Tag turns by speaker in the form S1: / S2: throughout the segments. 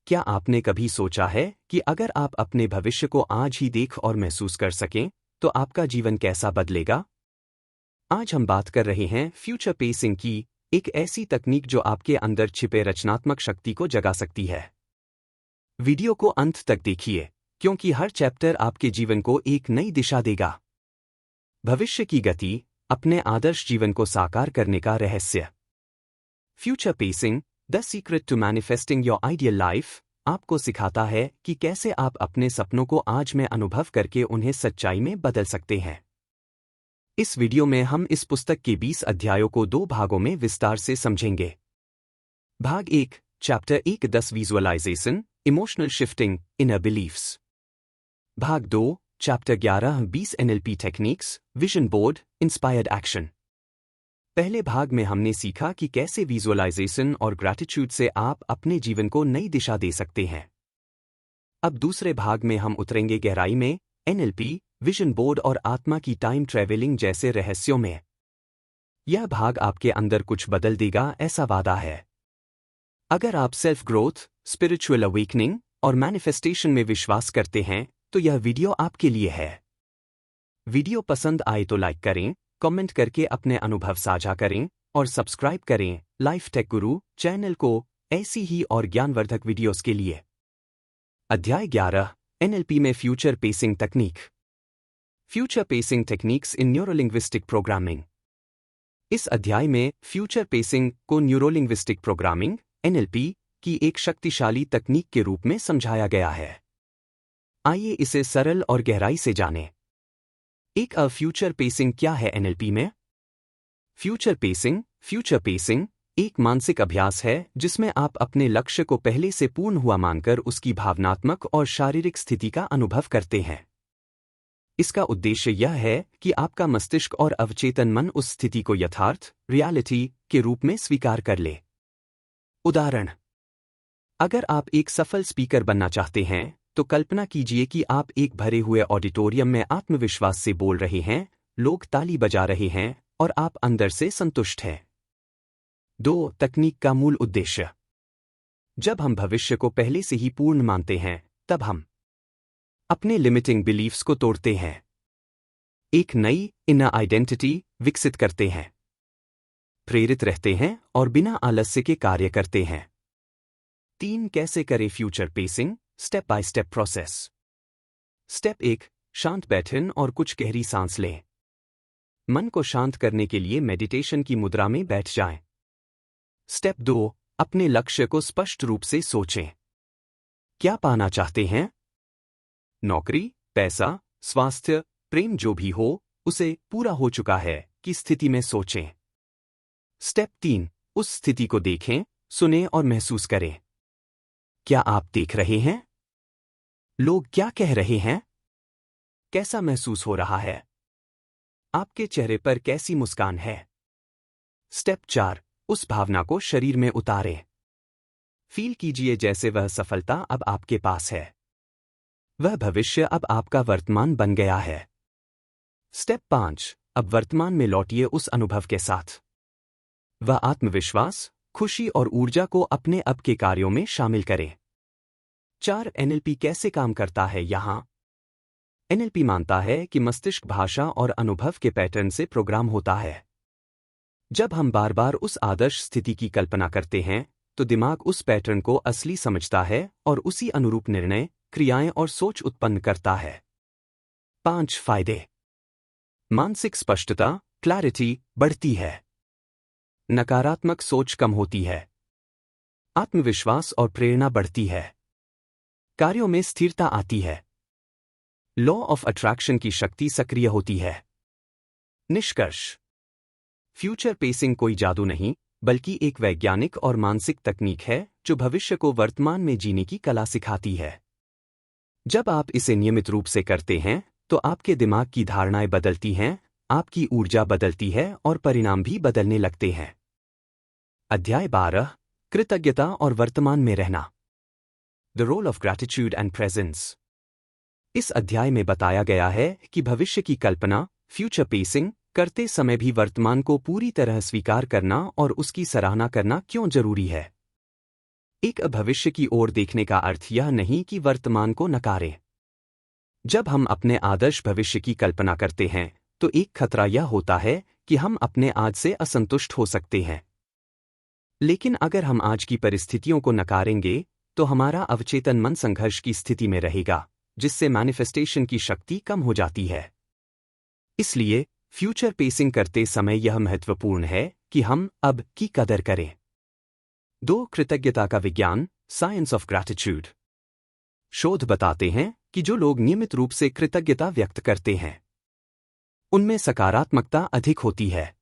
S1: क्या आपने कभी सोचा है कि अगर आप अपने भविष्य को आज ही देख और महसूस कर सकें, तो आपका जीवन कैसा बदलेगा? आज हम बात कर रहे हैं फ्यूचर पेसिंग की, एक ऐसी तकनीक जो आपके अंदर छिपे रचनात्मक शक्ति को जगा सकती है। वीडियो को अंत तक देखिए, क्योंकि हर चैप्टर आपके जीवन को एक नई दिशा देगा। भविष्य की गति, अपने आदर्श जीवन को साकार करने का रहस्य। Future pacing, the secret to manifesting your ideal life, आपको सिखाता है कि कैसे आप अपने सपनों को आज में अनुभव करके उन्हें सच्चाई में बदल सकते हैं। इस वीडियो में हम इस पुस्तक के 20 अध्यायों को 2 भागों में विस्तार से समझेंगे। भाग 1, chapter 1, 10 visualisation, emotional shifting, inner beliefs. भाग 2, chapter 11, 20 NLP techniques, vision board, inspired action. पहले भाग में हमने सीखा कि कैसे विजुअलाइजेशन और ग्रैटिट्यूड से आप अपने जीवन को नई दिशा दे सकते हैं। अब दूसरे भाग में हम उतरेंगे गहराई में, एनएलपी, विजन बोर्ड और आत्मा की टाइम ट्रैवलिंग जैसे रहस्यों में। यह भाग आपके अंदर कुछ बदल देगा, ऐसा वादा है। अगर आप सेल्फ ग्रोथ, स्पिरिचुअल अवेकनिंग और मैनिफेस्टेशन में विश्वास करते हैं, तो यह वीडियो आपके लिए है। वीडियो पसंद आए तो लाइक करें, कमेंट करके अपने अनुभव साझा करें और सब्सक्राइब करें लाइफ टेक गुरु चैनल को ऐसी ही और ज्ञानवर्धक वीडियोस के लिए। अध्याय 11, एनएलपी में फ्यूचर पेसिंग तकनीक। Future pacing techniques in neurolinguistic programming. इस अध्याय में फ्यूचर पेसिंग को न्यूरोलिंग्विस्टिक प्रोग्रामिंग, एनएलपी, की एक शक्तिशाली तकनीक के रूप में समझाया गया है। आइए इसे सरल और गहराई से जानें। एक फ्यूचर पेसिंग क्या है एनएलपी में? फ्यूचर पेसिंग एक मानसिक अभ्यास है जिसमें आप अपने लक्ष्य को पहले से पूर्ण हुआ मानकर उसकी भावनात्मक और शारीरिक स्थिति का अनुभव करते हैं। इसका उद्देश्य यह है कि आपका मस्तिष्क और अवचेतन मन उस स्थिति को यथार्थ, रियलिटी के रूप में स्वीकार कर ले। उदाहरण: अगर आप एक सफल स्पीकर बनना चाहते हैं, तो कल्पना कीजिए कि आप एक भरे हुए ऑडिटोरियम में आत्मविश्वास से बोल रहे हैं, लोग ताली बजा रहे हैं और आप अंदर से संतुष्ट हैं। 2. तकनीक का मूल उद्देश्य। जब हम भविष्य को पहले से ही पूर्ण मानते हैं, तब हम अपने लिमिटिंग बिलीफ्स को तोड़ते हैं, एक नई इनर आइडेंटिटी विकसित करते हैं, प्रेरित रहते हैं और बिना आलस्य के कार्य करते हैं। 3. कैसे करें future pacing, step by step process. Step 1, शांत बैठें और कुछ गहरी सांस लें। मन को शांत करने के लिए मेडिटेशन की मुद्रा में बैठ जाएं। स्टेप 2, अपने लक्ष्य को स्पष्ट रूप से सोचें। क्या पाना चाहते हैं? नौकरी, पैसा, स्वास्थ्य, प्रेम, जो भी हो, उसे पूरा हो चुका है की स्थिति में सोचें। स्टेप 3, उस स्थिति को देखें, सुनें और महसूस करें। क्या आप देख रहे हैं? लोग क्या कह रहे हैं? कैसा महसूस हो रहा है? आपके चेहरे पर कैसी मुस्कान है? स्टेप 4, उस भावना को शरीर में उतारें। फील कीजिए जैसे वह सफलता अब आपके पास है। वह भविष्य अब आपका वर्तमान बन गया है। स्टेप 5, अब वर्तमान में लौटिए उस अनुभव के साथ। वह आत्मविश्वास, खुशी और ऊर्जा को अपने अब के कार्यों में शामिल करें। 4. एनएलपी कैसे काम करता है यहाँ? एनएलपी मानता है कि मस्तिष्क भाषा और अनुभव के पैटर्न से प्रोग्राम होता है। जब हम बार बार उस आदर्श स्थिति की कल्पना करते हैं, तो दिमाग उस पैटर्न को असली समझता है और उसी अनुरूप निर्णय, क्रियाएं और सोच उत्पन्न करता है। 5 फायदे। मानसिक स्पष्टता, क्लैरिटी बढ़ती है। नकारात्मक सोच कम होती है। आत्मविश्वास और प्रेरणा बढ़ती है। कार्यों में स्थिरता आती है। लॉ ऑफ अट्रैक्शन की शक्ति सक्रिय होती है। निष्कर्ष: फ्यूचर पेसिंग कोई जादू नहीं, बल्कि एक वैज्ञानिक और मानसिक तकनीक है जो भविष्य को वर्तमान में जीने की कला सिखाती है। जब आप इसे नियमित रूप से करते हैं, तो आपके दिमाग की धारणाएं बदलती हैं, आपकी ऊर्जा बदलती है और परिणाम भी बदलने लगते हैं। अध्याय 12, कृतज्ञता और वर्तमान में रहना। The role of gratitude and presence. इस अध्याय में बताया गया है कि भविष्य की कल्पना, फ्यूचर पेसिंग, करते समय भी वर्तमान को पूरी तरह स्वीकार करना और उसकी सराहना करना क्यों जरूरी है। एक भविष्य की ओर देखने का अर्थ यह नहीं कि वर्तमान को नकारें। जब हम अपने आदर्श भविष्य की कल्पना करते हैं तो एक खतरा यह होता है कि हम अपने आज से असंतुष्ट हो सकते हैं। लेकिन अगर हम आज की परिस्थितियों को नकारेंगे तो हमारा अवचेतन मन संघर्ष की स्थिति में रहेगा, जिससे मैनिफेस्टेशन की शक्ति कम हो जाती है। इसलिए फ्यूचर पेसिंग करते समय यह महत्वपूर्ण है कि हम अब की कदर करें। 2. कृतज्ञता का विज्ञान, साइंस ऑफ ग्रैटिट्यूड। शोध बताते हैं कि जो लोग नियमित रूप से कृतज्ञता व्यक्त करते हैं उनमें सकारात्मकता अधिक होती है,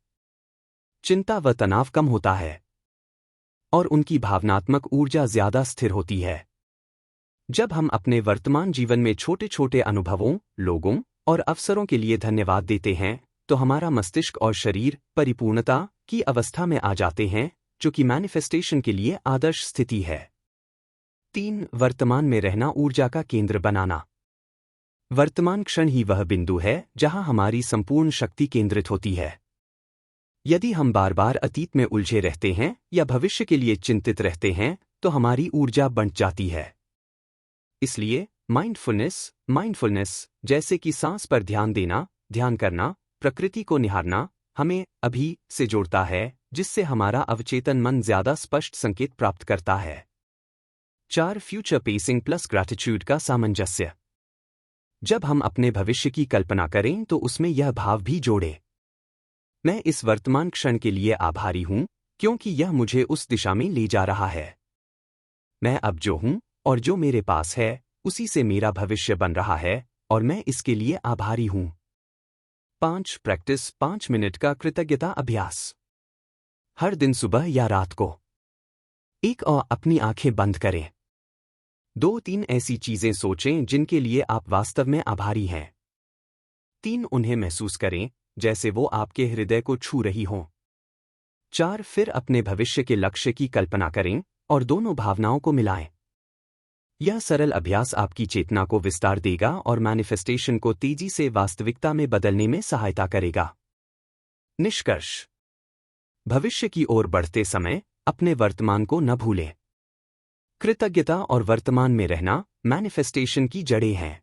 S1: चिंता व तनाव कम होता है और उनकी भावनात्मक ऊर्जा ज्यादा स्थिर होती है। जब हम अपने वर्तमान जीवन में छोटे छोटे अनुभवों, लोगों और अवसरों के लिए धन्यवाद देते हैं तो हमारा मस्तिष्क और शरीर परिपूर्णता की अवस्था में आ जाते हैं, जो कि मैनिफेस्टेशन के लिए आदर्श स्थिति है। 3. वर्तमान में रहना ऊर्जा का केंद्र बनाना। वर्तमान क्षण ही वह बिंदु है जहां हमारी संपूर्ण शक्ति केंद्रित होती है। यदि हम बार बार अतीत में उलझे रहते हैं या भविष्य के लिए चिंतित रहते हैं तो हमारी ऊर्जा बंट जाती है। इसलिए माइंडफुलनेस जैसे कि सांस पर ध्यान देना, ध्यान करना, प्रकृति को निहारना हमें अभी से जोड़ता है, जिससे हमारा अवचेतन मन ज्यादा स्पष्ट संकेत प्राप्त करता है। 4. फ्यूचर पेसिंग प्लस ग्रैटिट्यूड का सामंजस्य। जब हम अपने भविष्य की कल्पना करें तो उसमें यह भाव भी जोड़ें, मैं इस वर्तमान क्षण के लिए आभारी हूं क्योंकि यह मुझे उस दिशा में ले जा रहा है। मैं अब जो हूं और जो मेरे पास है उसी से मेरा भविष्य बन रहा है और मैं इसके लिए आभारी हूं। 5. प्रैक्टिस 5 मिनट का कृतज्ञता अभ्यास। हर दिन सुबह या रात को एक और अपनी आंखें बंद करें। 2-3 ऐसी चीजें सोचें जिनके लिए आप वास्तव में आभारी हैं। 3. उन्हें महसूस करें जैसे वो आपके हृदय को छू रही हों। 4. फिर अपने भविष्य के लक्ष्य की कल्पना करें और दोनों भावनाओं को मिलाएं। यह सरल अभ्यास आपकी चेतना को विस्तार देगा और मैनिफेस्टेशन को तेजी से वास्तविकता में बदलने में सहायता करेगा। निष्कर्ष: भविष्य की ओर बढ़ते समय अपने वर्तमान को न भूलें। कृतज्ञता और वर्तमान में रहना मैनिफेस्टेशन की जड़ें हैं।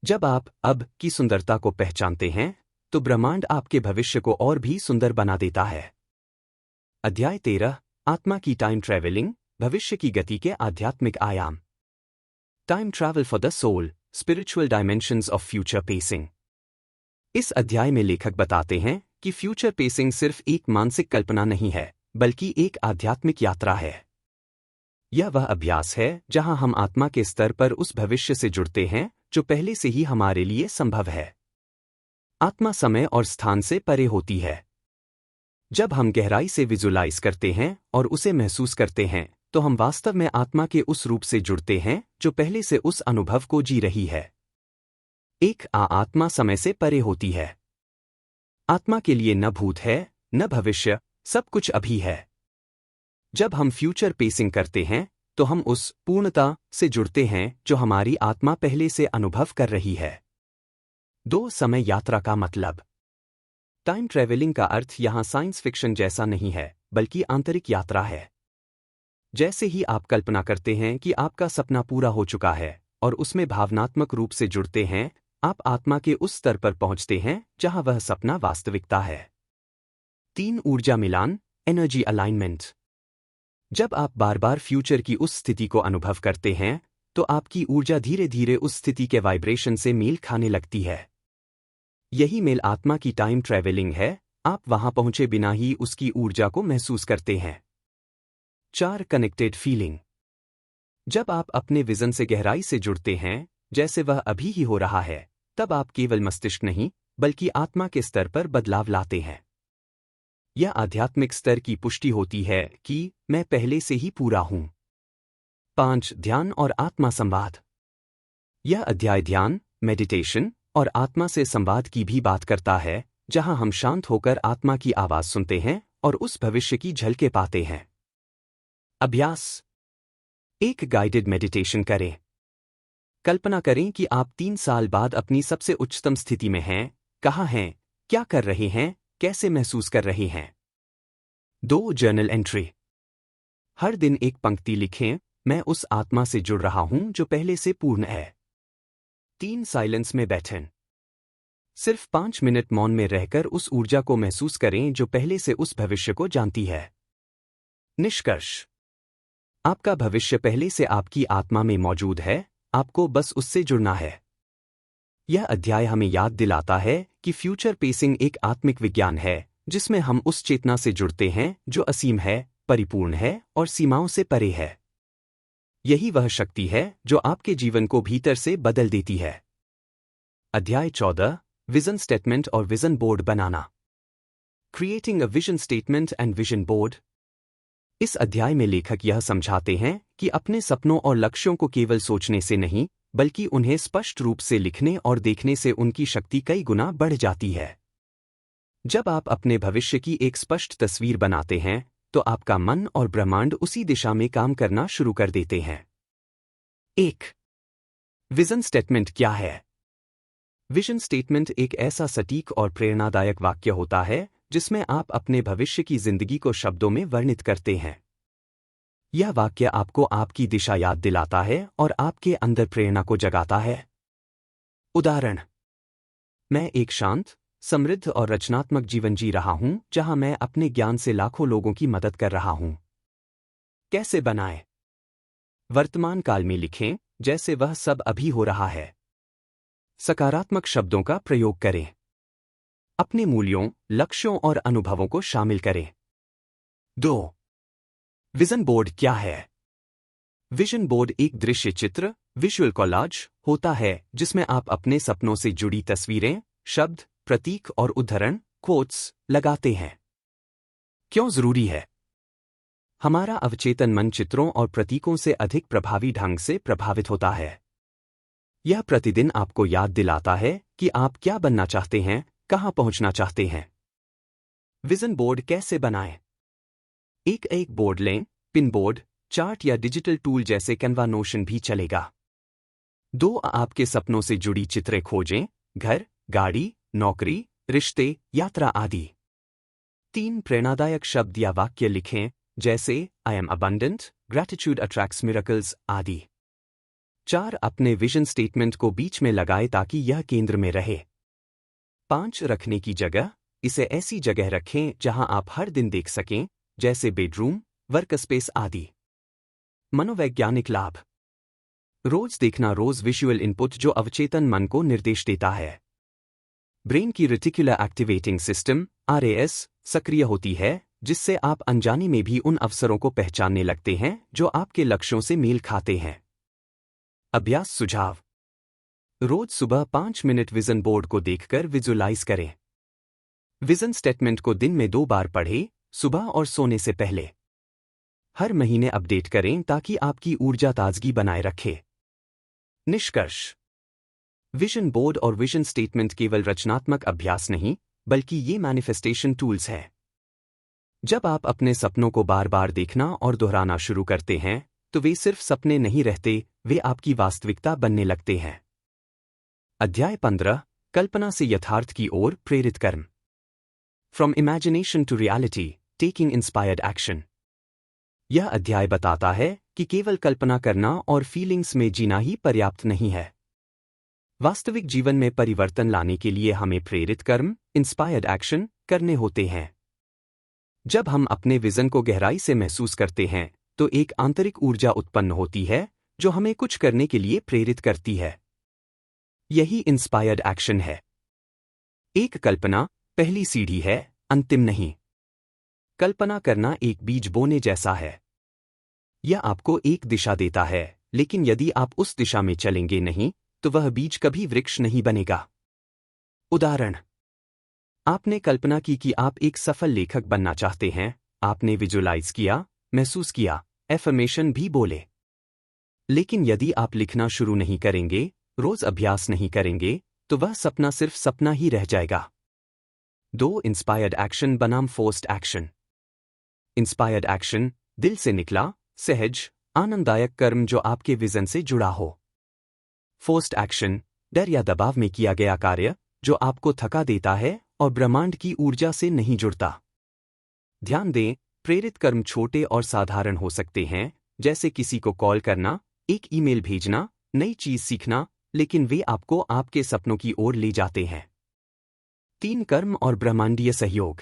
S1: जब आप अब की सुंदरता को पहचानते हैं तो ब्रह्मांड आपके भविष्य को और भी सुंदर बना देता है। अध्याय 13, आत्मा की टाइम ट्रैवलिंग, भविष्य की गति के आध्यात्मिक आयाम। Time travel for the soul, spiritual dimensions of future pacing. इस अध्याय में लेखक बताते हैं कि फ्यूचर पेसिंग सिर्फ एक मानसिक कल्पना नहीं है, बल्कि एक आध्यात्मिक यात्रा है। यह वह अभ्यास है जहां हम आत्मा के स्तर पर उस भविष्य से जुड़ते हैं जो पहले से ही हमारे लिए संभव है। आत्मा समय और स्थान से परे होती है। जब हम गहराई से विजुलाइज करते हैं और उसे महसूस करते हैं तो हम वास्तव में आत्मा के उस रूप से जुड़ते हैं जो पहले से उस अनुभव को जी रही है। एक आत्मा समय से परे होती है। आत्मा के लिए न भूत है न भविष्य, सब कुछ अभी है। जब हम फ्यूचर पेसिंग करते हैं तो हम उस पूर्णता से जुड़ते हैं जो हमारी आत्मा पहले से अनुभव कर रही है। 2. समय यात्रा का मतलब। टाइम ट्रैवलिंग का अर्थ यहां साइंस फिक्शन जैसा नहीं है, बल्कि आंतरिक यात्रा है। जैसे ही आप कल्पना करते हैं कि आपका सपना पूरा हो चुका है और उसमें भावनात्मक रूप से जुड़ते हैं, आप आत्मा के उस स्तर पर पहुंचते हैं जहां वह सपना वास्तविकता है। 3. ऊर्जा मिलान, एनर्जी अलाइनमेंट। जब आप बार बार फ्यूचर की उस स्थिति को अनुभव करते हैं तो आपकी ऊर्जा धीरे धीरे उस स्थिति के वाइब्रेशन से मेल खाने लगती है। यही मेल आत्मा की टाइम ट्रैवलिंग है, आप वहां पहुंचे बिना ही उसकी ऊर्जा को महसूस करते हैं। 4. Connected feeling. जब आप अपने विजन से गहराई से जुड़ते हैं, जैसे वह अभी ही हो रहा है, तब आप केवल मस्तिष्क नहीं बल्कि आत्मा के स्तर पर बदलाव लाते हैं। यह आध्यात्मिक स्तर की पुष्टि होती है कि मैं पहले से ही पूरा हूं। 5. ध्यान और आत्मा संवाद। यह अध्याय ध्यान, मेडिटेशन और आत्मा से संवाद की भी बात करता है, जहां हम शांत होकर आत्मा की आवाज सुनते हैं और उस भविष्य की झलकें पाते हैं। अभ्यास। एक गाइडेड मेडिटेशन करें। कल्पना करें कि आप 3 साल बाद अपनी सबसे उच्चतम स्थिति में हैं, कहाँ हैं, क्या कर रहे हैं, कैसे महसूस कर रहे हैं। 2. Journal entry. हर दिन एक पंक्ति लिखें, मैं उस आत्मा से जुड़ रहा हूं जो पहले से पूर्ण है। 3 साइलेंस में बैठें। सिर्फ 5 मिनट मौन में रहकर उस ऊर्जा को महसूस करें जो पहले से उस भविष्य को जानती है। निष्कर्ष, आपका भविष्य पहले से आपकी आत्मा में मौजूद है, आपको बस उससे जुड़ना है। यह अध्याय हमें याद दिलाता है कि फ्यूचर पेसिंग एक आत्मिक विज्ञान है जिसमें हम उस चेतना से जुड़ते हैं जो असीम है, परिपूर्ण है और सीमाओं से परे है। यही वह शक्ति है जो आपके जीवन को भीतर से बदल देती है। अध्याय 14, विजन स्टेटमेंट और vision board banana. Creating a vision statement and vision board. इस अध्याय में लेखक यह समझाते हैं कि अपने सपनों और लक्ष्यों को केवल सोचने से नहीं, बल्कि उन्हें स्पष्ट रूप से लिखने और देखने से उनकी शक्ति कई गुना बढ़ जाती है। जब आप अपने भविष्य की एक स्पष्ट तस्वीर बनाते हैं, तो आपका मन और ब्रह्मांड उसी दिशा में काम करना शुरू कर देते हैं। 1. विजन स्टेटमेंट क्या है? विजन स्टेटमेंट एक ऐसा सटीक और प्रेरणादायक वाक्य होता है जिसमें आप अपने भविष्य की जिंदगी को शब्दों में वर्णित करते हैं। यह वाक्य आपको आपकी दिशा याद दिलाता है और आपके अंदर प्रेरणा को जगाता है। उदाहरण: मैं एक शांत, समृद्ध और रचनात्मक जीवन जी रहा हूं जहां मैं अपने ज्ञान से लाखों लोगों की मदद कर रहा हूं। कैसे बनाएं? वर्तमान काल में लिखें जैसे वह सब अभी हो रहा है। सकारात्मक शब्दों का प्रयोग करें। अपने मूल्यों, लक्ष्यों और अनुभवों को शामिल करें। 2. विजन बोर्ड क्या है? विजन बोर्ड एक दृश्य चित्र, विजुअल कॉलाज होता है जिसमें आप अपने सपनों से जुड़ी तस्वीरें, शब्द, प्रतीक और उद्धरण, कोट्स लगाते हैं। क्यों जरूरी है? हमारा अवचेतन मन चित्रों और प्रतीकों से अधिक प्रभावी ढंग से प्रभावित होता है। यह प्रतिदिन आपको याद दिलाता है कि आप क्या बनना चाहते हैं, कहां पहुंचना चाहते हैं। विजन बोर्ड कैसे बनाएं? एक बोर्ड लें, पिन बोर्ड, चार्ट या डिजिटल टूल जैसे कैनवा, नोशन भी चलेगा। 2. आपके सपनों से जुड़ी चित्रें खोजें, घर, गाड़ी, नौकरी, रिश्ते, यात्रा आदि। 3. प्रेरणादायक शब्द या वाक्य लिखें जैसे I am abundant, gratitude attracts miracles आदि। 4. अपने विजन स्टेटमेंट को बीच में लगाएं ताकि यह केंद्र में रहे। 5. रखने की जगह। इसे ऐसी जगह रखें जहां आप हर दिन देख सकें, जैसे बेडरूम, वर्कस्पेस आदि। मनोवैज्ञानिक लाभ। रोज देखना, रोज विजुअल इनपुट जो अवचेतन मन को निर्देश देता है। ब्रेन की रेटिकुलर एक्टिवेटिंग सिस्टम (RAS) सक्रिय होती है, जिससे आप अनजाने में भी उन अवसरों को पहचानने लगते हैं जो आपके लक्ष्यों से मेल खाते हैं। अभ्यास सुझाव: रोज सुबह 5 मिनट विजन बोर्ड को देखकर विजुअलाइज करें। विजन स्टेटमेंट को दिन में 2 बार पढ़ें, सुबह और सोने से पहले। हर महीने अपडेट करें ताकि आपकी ऊर्जा ताजगी बनाए रखे। निष्कर्ष: विजन बोर्ड और विजन स्टेटमेंट केवल रचनात्मक अभ्यास नहीं, बल्कि ये मैनिफेस्टेशन टूल्स हैं। जब आप अपने सपनों को बार बार देखना और दोहराना शुरू करते हैं, तो वे सिर्फ सपने नहीं रहते, वे आपकी वास्तविकता बनने लगते हैं। अध्याय 15, कल्पना से यथार्थ की ओर प्रेरित कर्म। From imagination to reality, taking inspired action. यह अध्याय बताता है कि केवल कल्पना करना और फीलिंग्स में जीना ही पर्याप्त नहीं है। वास्तविक जीवन में परिवर्तन लाने के लिए हमें प्रेरित कर्म, इंस्पायर्ड एक्शन, करने होते हैं। जब हम अपने विजन को गहराई से महसूस करते हैं, तो एक आंतरिक ऊर्जा उत्पन्न होती है जो हमें कुछ करने के लिए प्रेरित करती है। यही इंस्पायर्ड एक्शन है। एक कल्पना पहली सीढ़ी है, अंतिम नहीं। कल्पना करना एक बीज बोने जैसा है। यह आपको एक दिशा देता है, लेकिन यदि आप उस दिशा में चलेंगे नहीं, तो वह बीज कभी वृक्ष नहीं बनेगा। उदाहरण: आपने कल्पना की कि आप एक सफल लेखक बनना चाहते हैं, आपने विजुअलाइज किया, महसूस किया, एफर्मेशन भी बोले। लेकिन यदि आप लिखना शुरू नहीं करेंगे, रोज अभ्यास नहीं करेंगे, तो वह सपना सिर्फ सपना ही रह जाएगा। 2. इंस्पायर्ड एक्शन बनाम फोर्स्ड एक्शन। इंस्पायर्ड एक्शन दिल से निकला, सहज, आनंददायक कर्म जो आपके विजन से जुड़ा हो। फोर्स्ड एक्शन डर या दबाव में किया गया कार्य जो आपको थका देता है और ब्रह्मांड की ऊर्जा से नहीं जुड़ता। ध्यान दें, प्रेरित कर्म छोटे और साधारण हो सकते हैं, जैसे किसी को कॉल करना, एक ईमेल भेजना, नई चीज सीखना, लेकिन वे आपको आपके सपनों की ओर ले जाते हैं। 3 कर्म और ब्रह्मांडीय सहयोग।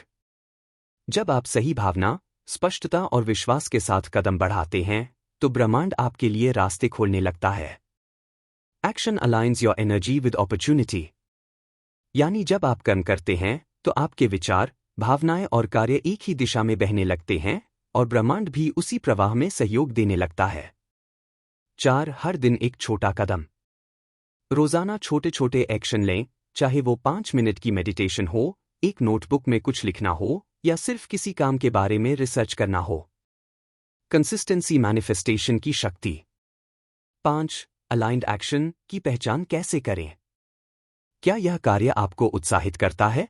S1: जब आप सही भावना, स्पष्टता और विश्वास के साथ कदम बढ़ाते हैं, तो ब्रह्मांड आपके लिए रास्ते खोलने लगता है। Action aligns your energy with opportunity. यानी जब आप कर्म करते हैं, तो आपके विचार, भावनाएं और कार्य एक ही दिशा में बहने लगते हैं, और ब्रह्मांड भी उसी प्रवाह में सहयोग देने लगता है। 4 हर दिन एक छोटा कदम। रोजाना छोटे छोटे एक्शन लें, चाहे वो 5 मिनट की मेडिटेशन हो, एक नोटबुक में कुछ लिखना हो, या सिर्फ किसी काम के बारे में रिसर्च करना हो। कंसिस्टेंसी मैनिफेस्टेशन की शक्ति। 5 अलाइंड एक्शन की पहचान कैसे करें? क्या यह कार्य आपको उत्साहित करता है?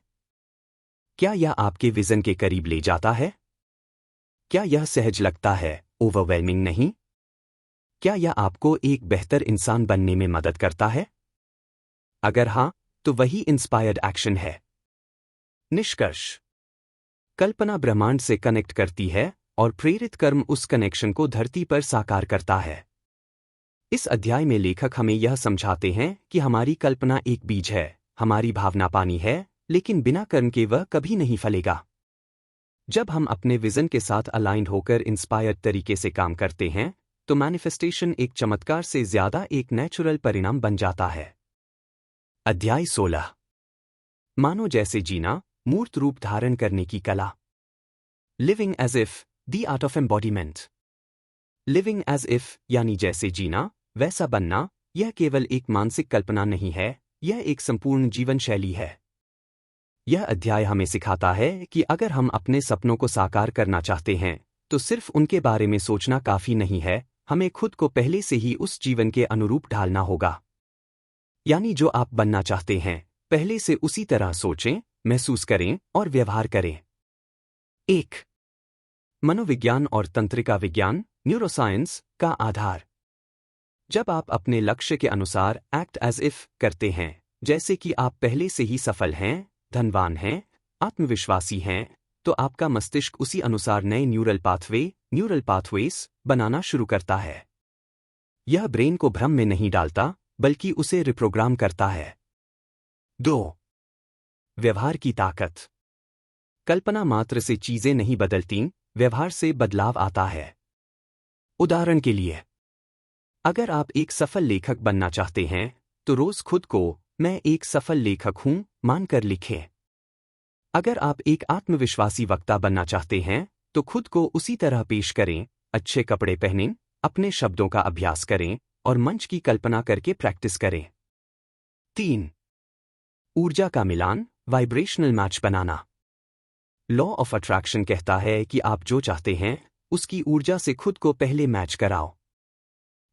S1: क्या यह आपके विजन के करीब ले जाता है? क्या यह सहज लगता है, ओवरवेलमिंग नहीं? क्या यह आपको एक बेहतर इंसान बनने में मदद करता है? अगर हां, तो वही इंस्पायर्ड एक्शन है। निष्कर्ष। कल्पना ब्रह्मांड से कनेक्ट करती है, और प्रेरित कर्म उस कनेक्शन को धरती पर साकार करता है। इस अध्याय में लेखक हमें यह समझाते हैं कि हमारी कल्पना एक बीज है, हमारी भावना पानी है, लेकिन बिना कर्म के वह कभी नहीं फलेगा। जब हम अपने विजन के साथ अलाइंड होकर इंस्पायर्ड तरीके से काम करते हैं, तो मैनिफेस्टेशन एक चमत्कार से ज्यादा एक नेचुरल परिणाम बन जाता है। अध्याय 16। मानो जैसे जीना, मूर्त रूप धारण करने की कला। Living as if, the art of embodiment. Living as if यानी जैसे जीना, वैसा बनना, यह केवल एक मानसिक कल्पना नहीं है, यह एक संपूर्ण जीवन शैली है। यह अध्याय हमें सिखाता है कि अगर हम अपने सपनों को साकार करना चाहते हैं, तो सिर्फ उनके बारे में सोचना काफी नहीं है, हमें खुद को पहले से ही उस जीवन के अनुरूप ढालना होगा। यानी जो आप बनना चाहते हैं, पहले से उसी तरह सोचें, महसूस करें और व्यवहार करें। 1 मनोविज्ञान और तंत्रिका विज्ञान, न्यूरोसाइंस का आधार। जब आप अपने लक्ष्य के अनुसार एक्ट एज इफ करते हैं, जैसे कि आप पहले से ही सफल हैं, धनवान हैं, आत्मविश्वासी हैं, तो आपका मस्तिष्क उसी अनुसार नए न्यूरल पाथवेज बनाना शुरू करता है। यह ब्रेन को भ्रम में नहीं डालता, बल्कि उसे रिप्रोग्राम करता है। 2 व्यवहार की ताकत। कल्पना मात्र से चीजें नहीं बदलतीं, व्यवहार से बदलाव आता है। उदाहरण के लिए, अगर आप एक सफल लेखक बनना चाहते हैं, तो रोज खुद को मैं एक सफल लेखक हूं मानकर लिखें। अगर आप एक आत्मविश्वासी वक्ता बनना चाहते हैं, तो खुद को उसी तरह पेश करें, अच्छे कपड़े पहनें, अपने शब्दों का अभ्यास करें और मंच की कल्पना करके प्रैक्टिस करें। 3 ऊर्जा का मिलान, वाइब्रेशनल मैच बनाना। लॉ ऑफ अट्रैक्शन कहता है कि आप जो चाहते हैं, उसकी ऊर्जा से खुद को पहले मैच कराओ।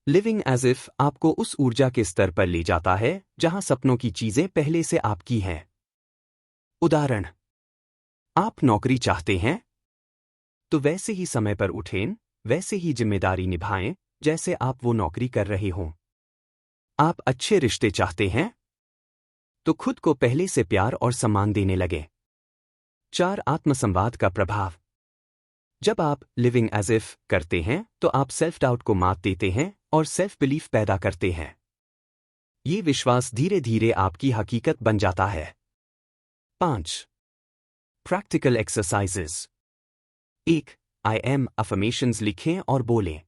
S1: लिविंग एज इफ आपको उस ऊर्जा के स्तर पर ले जाता है जहां सपनों की चीजें पहले से आपकी हैं। उदाहरण, आप नौकरी चाहते हैं, तो वैसे ही समय पर उठें, वैसे ही जिम्मेदारी निभाएं जैसे आप वो नौकरी कर रहे हों। आप अच्छे रिश्ते चाहते हैं, तो खुद को पहले से प्यार और सम्मान देने लगे। 4 आत्मसंवाद का प्रभाव। जब आप लिविंग एज इफ करते हैं, तो आप सेल्फ डाउट को मात देते हैं और सेल्फ बिलीफ पैदा करते हैं। ये विश्वास धीरे धीरे आपकी हकीकत बन जाता है। 5 practical exercises. 1 I am affirmations लिखें और बोलें।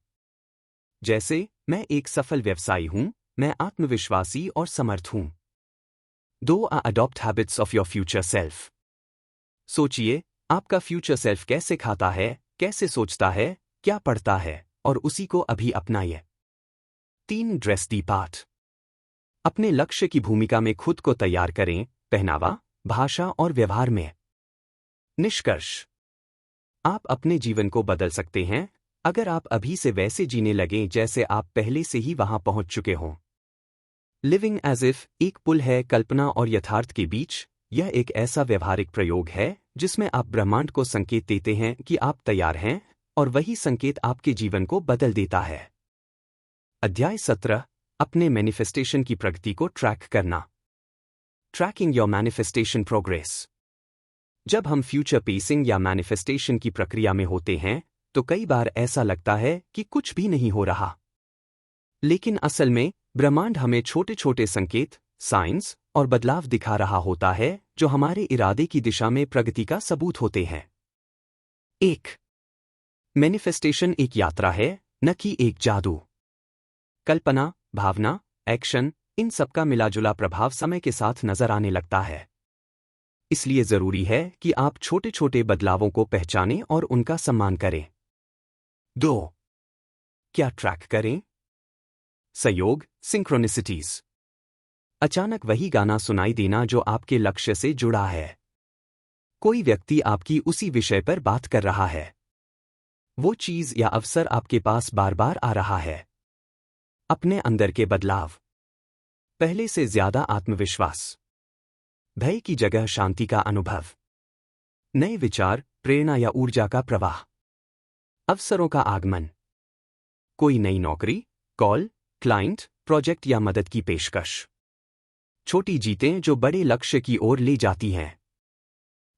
S1: जैसे, मैं एक सफल व्यवसायी हूं, मैं आत्मविश्वासी और समर्थ हूं। 2 adopt habits of your future self. सोचिए, आपका फ्यूचर सेल्फ कैसे खाता है, कैसे सोचता है, क्या पढ़ता है, और उसी को अभी अपनाइए। 3 ड्रेस दी पार्ट। अपने लक्ष्य की भूमिका में खुद को तैयार करें, पहनावा, भाषा और व्यवहार में। निष्कर्ष, आप अपने जीवन को बदल सकते हैं, अगर आप अभी से वैसे जीने लगें जैसे आप पहले से ही वहां पहुंच चुके हों। लिविंग एज इफ एक पुल है कल्पना और यथार्थ के बीच। यह एक ऐसा व्यवहारिक प्रयोग है जिसमें आप ब्रह्मांड को संकेत देते हैं कि आप तैयार हैं, और वही संकेत आपके जीवन को बदल देता है। अध्याय 17 अपने मैनिफेस्टेशन की प्रगति को ट्रैक करना। Trekking your manifestation progress. जब हम फ्यूचर पेसिंग या मैनिफेस्टेशन की प्रक्रिया में होते हैं तो कई बार ऐसा लगता है कि कुछ भी नहीं हो रहा। लेकिन असल में ब्रह्मांड हमें छोटे छोटे संकेत, साइंस और बदलाव दिखा रहा होता है जो हमारे इरादे की दिशा में प्रगति का सबूत होते हैं। 1. मैनिफेस्टेशन एक यात्रा है, न कि एक जादू। कल्पना, भावना, एक्शन, इन सबका मिलाजुला प्रभाव समय के साथ नजर आने लगता है। इसलिए जरूरी है कि आप छोटे छोटे बदलावों को पहचानें और उनका सम्मान करें। 2. क्या ट्रैक करें? संयोग, सिंक्रोनिसिटीज। अचानक वही गाना सुनाई देना जो आपके लक्ष्य से जुड़ा है। कोई व्यक्ति आपकी उसी विषय पर बात कर रहा है। वो चीज या अवसर आपके पास बार बार आ रहा है। अपने अंदर के बदलाव। पहले से ज्यादा आत्मविश्वास। भय की जगह शांति का अनुभव। नए विचार, प्रेरणा या ऊर्जा का प्रवाह। अवसरों का आगमन। कोई नई नौकरी, कॉल, क्लाइंट, प्रोजेक्ट या मदद की पेशकश। छोटी जीतें जो बड़े लक्ष्य की ओर ले जाती हैं।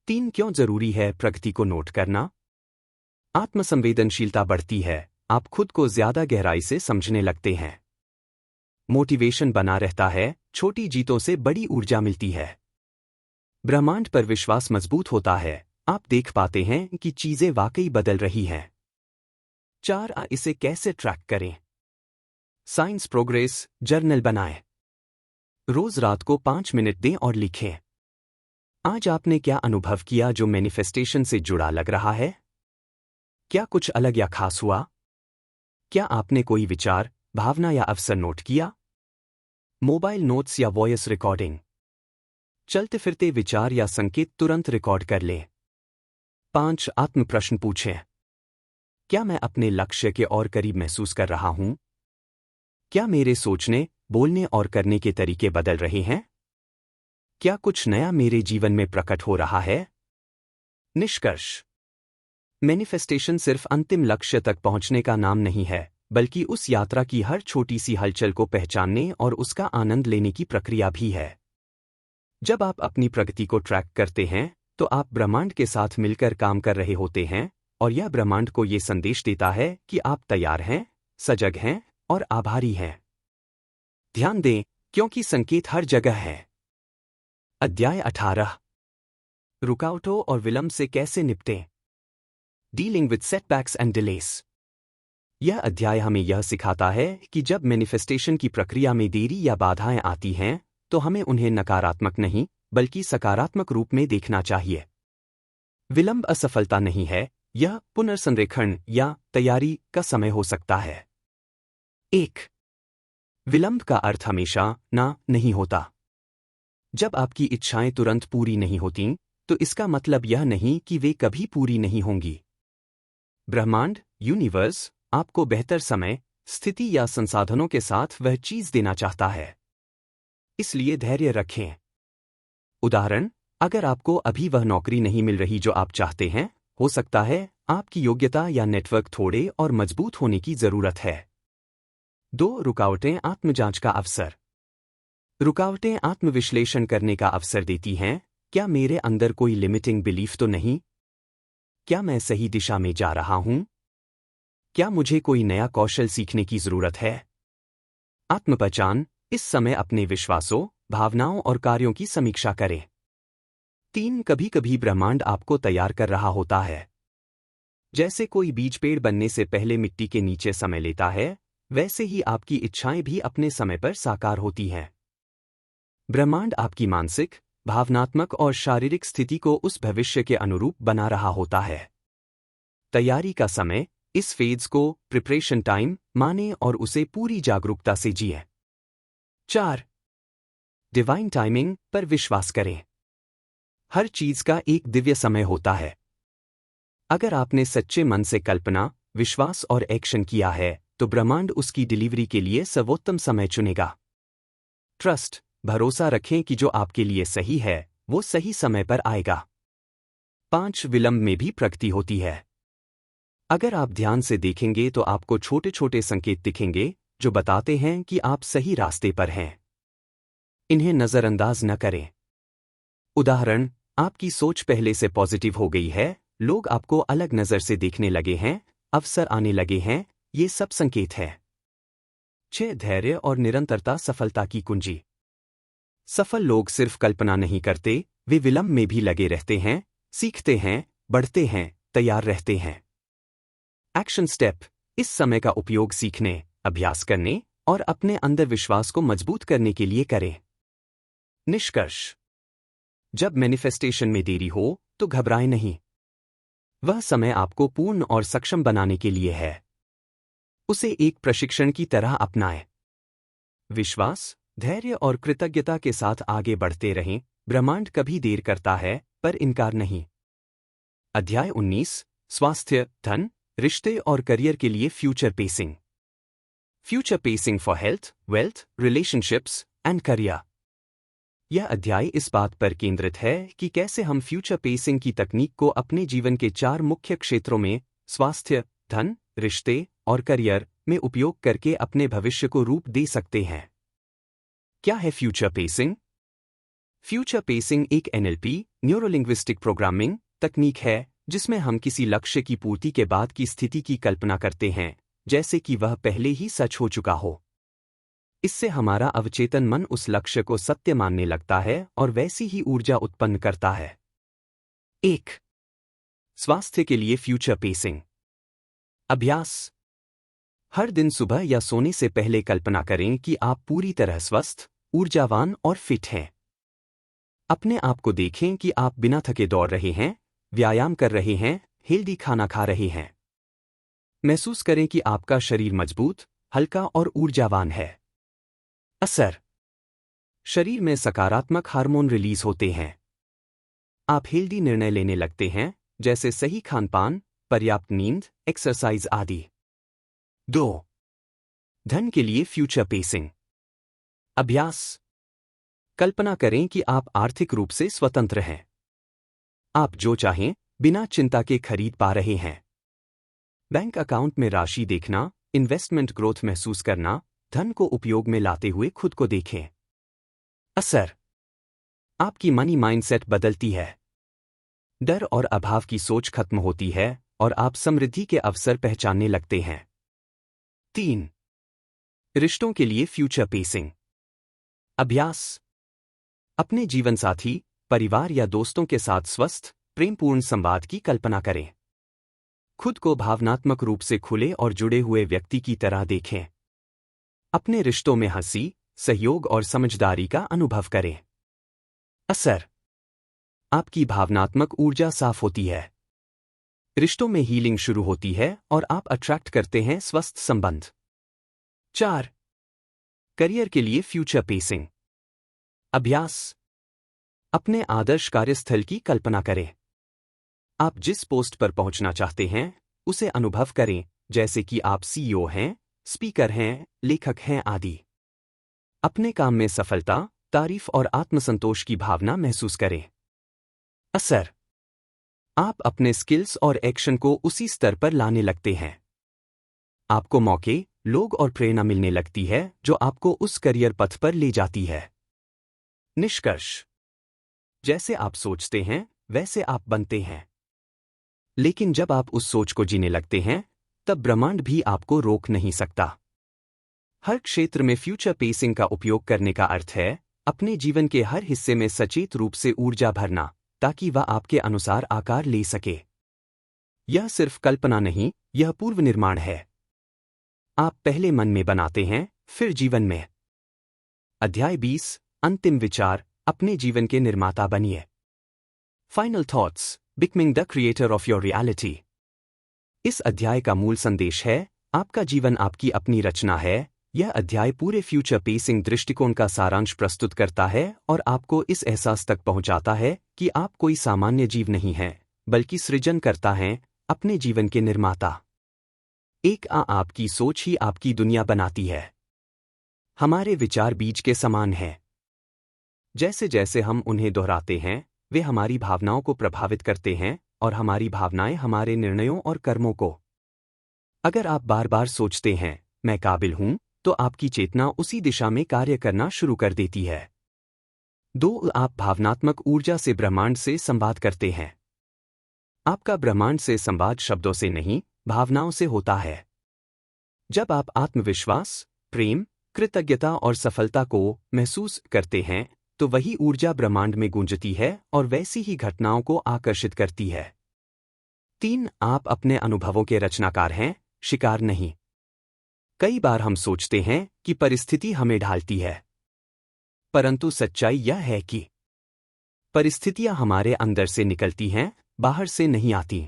S1: 3. क्यों जरूरी है प्रगति को नोट करना? आत्मसंवेदनशीलता बढ़ती है, आप खुद को ज्यादा गहराई से समझने लगते हैं। मोटिवेशन बना रहता है, छोटी जीतों से बड़ी ऊर्जा मिलती है। ब्रह्मांड पर विश्वास मजबूत होता है, आप देख पाते हैं कि चीजें वाकई बदल रही हैं। 4. इसे कैसे ट्रैक करें? साइंस प्रोग्रेस जर्नल बनाएं। रोज रात को 5 मिनट दें और लिखें। आज आपने क्या अनुभव किया जो मैनिफेस्टेशन से जुड़ा लग रहा है? क्या कुछ अलग या खास हुआ? क्या आपने कोई विचार, भावना या अवसर नोट किया? मोबाइल नोट्स या वॉइस रिकॉर्डिंग। चलते फिरते विचार या संकेत तुरंत रिकॉर्ड कर लें। 5. आत्म प्रश्न पूछें। क्या मैं अपने लक्ष्य के और करीब महसूस कर रहा हूं? क्या मेरे सोचने, बोलने और करने के तरीके बदल रहे हैं? क्या कुछ नया मेरे जीवन में प्रकट हो रहा है? निष्कर्ष। मैनिफेस्टेशन सिर्फ अंतिम लक्ष्य तक पहुंचने का नाम नहीं है, बल्कि उस यात्रा की हर छोटी सी हलचल को पहचानने और उसका आनंद लेने की प्रक्रिया भी है। जब आप अपनी प्रगति को ट्रैक करते हैं तो आप ब्रह्मांड के साथ मिलकर काम कर रहे होते हैं और यह ब्रह्मांड को ये संदेश देता है कि आप तैयार हैं, सजग हैं और आभारी हैं। ध्यान दें, क्योंकि संकेत हर जगह है। अध्याय 18। रुकावटों और विलंब से कैसे निपटें? Dealing with setbacks and delays. यह अध्याय हमें यह सिखाता है कि जब मैनिफेस्टेशन की प्रक्रिया में देरी या बाधाएं आती हैं तो हमें उन्हें नकारात्मक नहीं बल्कि सकारात्मक रूप में देखना चाहिए। विलंब असफलता नहीं है, यह पुनर्संरेखण या तैयारी का समय हो सकता है। 1. विलंब का अर्थ हमेशा ना नहीं होता। जब आपकी इच्छाएं तुरंत पूरी नहीं होतीं, तो इसका मतलब यह नहीं कि वे कभी पूरी नहीं होंगी। ब्रह्मांड, यूनिवर्स, आपको बेहतर समय, स्थिति या संसाधनों के साथ वह चीज देना चाहता है। इसलिए धैर्य रखें। उदाहरण, अगर आपको अभी वह नौकरी नहीं मिल रही जो आप चाहते हैं, हो सकता है आपकी योग्यता या नेटवर्क थोड़े और मजबूत होने की जरूरत है। 2. रुकावटें आत्मजांच का अवसर। रुकावटें आत्मविश्लेषण करने का अवसर देती हैं। क्या मेरे अंदर कोई लिमिटिंग बिलीफ तो नहीं? क्या मैं सही दिशा में जा रहा हूं? क्या मुझे कोई नया कौशल सीखने की जरूरत है? आत्मपहचान, इस समय अपने विश्वासों, भावनाओं और कार्यों की समीक्षा करें। 3. कभी कभी ब्रह्मांड आपको तैयार कर रहा होता है। जैसे कोई बीज पेड़ बनने से पहले मिट्टी के नीचे समय लेता है, वैसे ही आपकी इच्छाएं भी अपने समय पर साकार होती हैं। ब्रह्मांड आपकी मानसिक, भावनात्मक और शारीरिक स्थिति को उस भविष्य के अनुरूप बना रहा होता है। तैयारी का समय, इस फेज को प्रिपरेशन टाइम माने और उसे पूरी जागरूकता से जिए। 4. डिवाइन टाइमिंग पर विश्वास करें। हर चीज का एक दिव्य समय होता है। अगर आपने सच्चे मन से कल्पना, विश्वास और एक्शन किया है तो ब्रह्मांड उसकी डिलीवरी के लिए सर्वोत्तम समय चुनेगा। ट्रस्ट, भरोसा रखें कि जो आपके लिए सही है वो सही समय पर आएगा। 5. विलंब में भी प्रगति होती है। अगर आप ध्यान से देखेंगे तो आपको छोटे छोटे संकेत दिखेंगे जो बताते हैं कि आप सही रास्ते पर हैं। इन्हें नजरअंदाज न करें। उदाहरण, आपकी सोच पहले से पॉजिटिव हो गई है, लोग आपको अलग नज़र से देखने लगे हैं, अवसर आने लगे हैं, ये सब संकेत है। 6. धैर्य और निरंतरता सफलता की कुंजी। सफल लोग सिर्फ कल्पना नहीं करते, वे विलंब में भी लगे रहते हैं, सीखते हैं, बढ़ते हैं, तैयार रहते हैं। Action step. इस समय का उपयोग सीखने, अभ्यास करने और अपने अंदर विश्वास को मजबूत करने के लिए करें। निष्कर्ष। जब मैनिफेस्टेशन में देरी हो तो घबराएं नहीं। वह समय आपको पूर्ण और सक्षम बनाने के लिए है। उसे एक प्रशिक्षण की तरह अपनाएं। विश्वास, धैर्य और कृतज्ञता के साथ आगे बढ़ते रहें। ब्रह्मांड कभी देर करता है, पर इनकार नहीं। अध्याय 19। स्वास्थ्य, धन, रिश्ते और करियर के लिए future pacing. Future pacing for health, wealth, relationships and career. यह अध्याय इस बात पर केंद्रित है कि कैसे हम फ्यूचर पेसिंग की तकनीक को अपने जीवन के 4 मुख्य क्षेत्रों में स्वास्थ्य, धन, रिश्ते और करियर में उपयोग करके अपने भविष्य को रूप दे सकते हैं। क्या है फ्यूचर पेसिंग? फ्यूचर पेसिंग एक NLP, न्यूरोलिंग्विस्टिक प्रोग्रामिंग तकनीक है जिसमें हम किसी लक्ष्य की पूर्ति के बाद की स्थिति की कल्पना करते हैं, जैसे कि वह पहले ही सच हो चुका हो। इससे हमारा अवचेतन मन उस लक्ष्य को सत्य मानने लगता है और वैसी ही ऊर्जा उत्पन्न करता है। 1. स्वास्थ्य के लिए फ्यूचर पेसिंग। अभ्यास। हर दिन सुबह या सोने से पहले कल्पना करें कि आप पूरी तरह स्वस्थ, ऊर्जावान और फिट हैं। अपने आप को देखें कि आप बिना थके दौड़ रहे हैं, व्यायाम कर रहे हैं, हेल्दी खाना खा रहे हैं। महसूस करें कि आपका शरीर मजबूत, हल्का और ऊर्जावान है। असर। शरीर में सकारात्मक हार्मोन रिलीज होते हैं। आप हेल्दी निर्णय लेने लगते हैं, जैसे सही खानपान, पर्याप्त नींद, एक्सरसाइज आदि। 2. धन के लिए फ्यूचर पेसिंग। अभ्यास। कल्पना करें कि आप आर्थिक रूप से स्वतंत्र हैं। आप जो चाहें, बिना चिंता के खरीद पा रहे हैं। बैंक अकाउंट में राशि देखना, इन्वेस्टमेंट ग्रोथ महसूस करना, धन को उपयोग में लाते हुए खुद को देखें। असर। आपकी मनी माइंडसेट बदलती है। डर और अभाव की सोच खत्म होती है और आप समृद्धि के अवसर पहचानने लगते हैं। 3. रिश्तों के लिए फ्यूचर पेसिंग। अभ्यास। अपने जीवनसाथी, परिवार या दोस्तों के साथ स्वस्थ, प्रेमपूर्ण संवाद की कल्पना करें। खुद को भावनात्मक रूप से खुले और जुड़े हुए व्यक्ति की तरह देखें। अपने रिश्तों में हंसी, सहयोग और समझदारी का अनुभव करें। असर। आपकी भावनात्मक ऊर्जा साफ होती है। रिश्तों में हीलिंग शुरू होती है और आप अट्रैक्ट करते हैं स्वस्थ संबंध। 4. करियर के लिए फ्यूचर पेसिंग। अभ्यास। अपने आदर्श कार्यस्थल की कल्पना करें। आप जिस पोस्ट पर पहुंचना चाहते हैं, उसे अनुभव करें, जैसे कि आप CEO हैं, स्पीकर हैं, लेखक हैं आदि। अपने काम में सफलता, तारीफ और आत्मसंतोष की भावना महसूस करें। असर। आप अपने स्किल्स और एक्शन को उसी स्तर पर लाने लगते हैं। आपको मौके, लोग और प्रेरणा मिलने लगती है जो आपको उस करियर पथ पर ले जाती है। निष्कर्ष। जैसे आप सोचते हैं, वैसे आप बनते हैं। लेकिन जब आप उस सोच को जीने लगते हैं, तब ब्रह्मांड भी आपको रोक नहीं सकता। हर क्षेत्र में फ्यूचर पेसिंग का उपयोग करने का अर्थ है अपने जीवन के हर हिस्से में सचेत रूप से ऊर्जा भरना, ताकि वह आपके अनुसार आकार ले सके। यह सिर्फ कल्पना नहीं, यह पूर्व निर्माण है। आप पहले मन में बनाते हैं, फिर जीवन में। अध्याय 20। अंतिम विचार। अपने जीवन के निर्माता बनिए। Final thoughts. Becoming the creator of your reality. इस अध्याय का मूल संदेश है, आपका जीवन आपकी अपनी रचना है। यह अध्याय पूरे फ्यूचर पेसिंग दृष्टिकोण का सारांश प्रस्तुत करता है और आपको इस एहसास तक पहुंचाता है कि आप कोई सामान्य जीव नहीं हैं, बल्कि सृजन करता हैं, अपने जीवन के निर्माता। आपकी सोच ही आपकी दुनिया बनाती है। हमारे विचार बीज के समान हैं। जैसे जैसे हम उन्हें दोहराते हैं, वे हमारी भावनाओं को प्रभावित करते हैं और हमारी भावनाएं हमारे निर्णयों और कर्मों को। अगर आप बार बार सोचते हैं, मैं काबिल हूं, तो आपकी चेतना उसी दिशा में कार्य करना शुरू कर देती है। 2. आप भावनात्मक ऊर्जा से ब्रह्मांड से संवाद करते हैं। आपका ब्रह्मांड से संवाद शब्दों से नहीं, भावनाओं से होता है। जब आप आत्मविश्वास, प्रेम, कृतज्ञता और सफलता को महसूस करते हैं, तो वही ऊर्जा ब्रह्मांड में गूंजती है और वैसी ही घटनाओं को आकर्षित करती है। 3. आप अपने अनुभवों के रचनाकार हैं, शिकार नहीं। कई बार हम सोचते हैं कि परिस्थिति हमें ढालती है, परंतु सच्चाई यह है कि परिस्थितियां हमारे अंदर से निकलती हैं, बाहर से नहीं आती।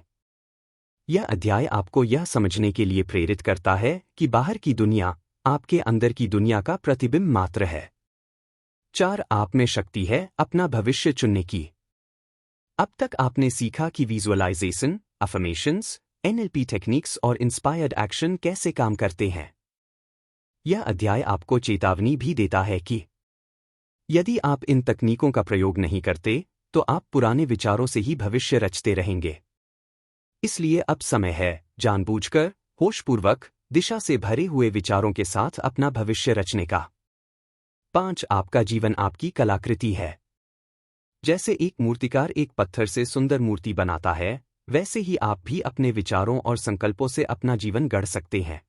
S1: यह अध्याय आपको यह समझने के लिए प्रेरित करता है कि बाहर की दुनिया आपके अंदर की दुनिया का प्रतिबिंब मात्र है। 4. आप में शक्ति है अपना भविष्य चुनने की। अब तक आपने सीखा कि विजुअलाइजेशन, अफर्मेशंस, एनएलपी टेक्निक्स और इंस्पायर्ड एक्शन कैसे काम करते हैं। यह अध्याय आपको चेतावनी भी देता है कि यदि आप इन तकनीकों का प्रयोग नहीं करते, तो आप पुराने विचारों से ही भविष्य रचते रहेंगे। इसलिए अब समय है, जानबूझकर, होशपूर्वक, दिशा से भरे हुए विचारों के साथ अपना भविष्य रचने का। 5. आपका जीवन आपकी कलाकृति है। जैसे एक मूर्तिकार एक पत्थर से सुंदर मूर्ति बनाता है, वैसे ही आप भी अपने विचारों और संकल्पों से अपना जीवन गढ़ सकते हैं।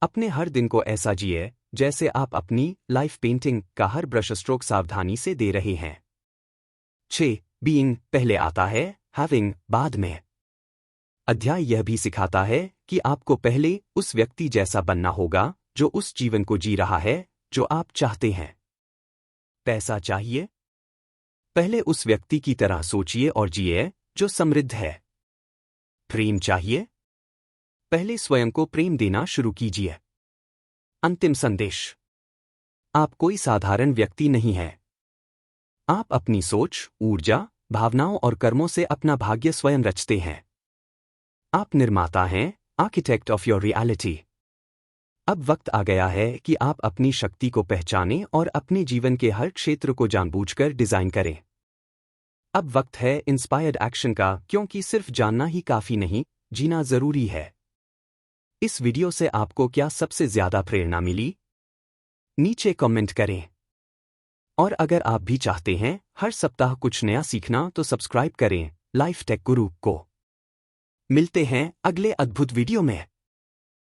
S1: अपने हर दिन को ऐसा जिए जैसे आप अपनी लाइफ पेंटिंग का हर ब्रश स्ट्रोक सावधानी से दे रहे हैं। 6. बीइंग पहले आता है, हैविंग बाद में। अध्याय यह भी सिखाता है कि आपको पहले उस व्यक्ति जैसा बनना होगा जो उस जीवन को जी रहा है जो आप चाहते हैं। पैसा चाहिए? पहले उस व्यक्ति की तरह सोचिए और जिए जो समृद्ध है। प्रेम चाहिए? पहले स्वयं को प्रेम देना शुरू कीजिए। अंतिम संदेश: आप कोई साधारण व्यक्ति नहीं हैं। आप अपनी सोच, ऊर्जा, भावनाओं और कर्मों से अपना भाग्य स्वयं रचते हैं। आप निर्माता हैं, आर्किटेक्ट ऑफ योर रियलिटी। अब वक्त आ गया है कि आप अपनी शक्ति को पहचानें और अपने जीवन के हर क्षेत्र को जानबूझकर डिजाइन करें। अब वक्त है इंस्पायर्ड एक्शन का, क्योंकि सिर्फ जानना ही काफी नहीं, जीना जरूरी है। इस वीडियो से आपको क्या सबसे ज्यादा प्रेरणा मिली? नीचे कमेंट करें। और अगर आप भी चाहते हैं हर सप्ताह कुछ नया सीखना, तो सब्सक्राइब करें लाइफ टेक गुरु को। मिलते हैं अगले अद्भुत वीडियो में।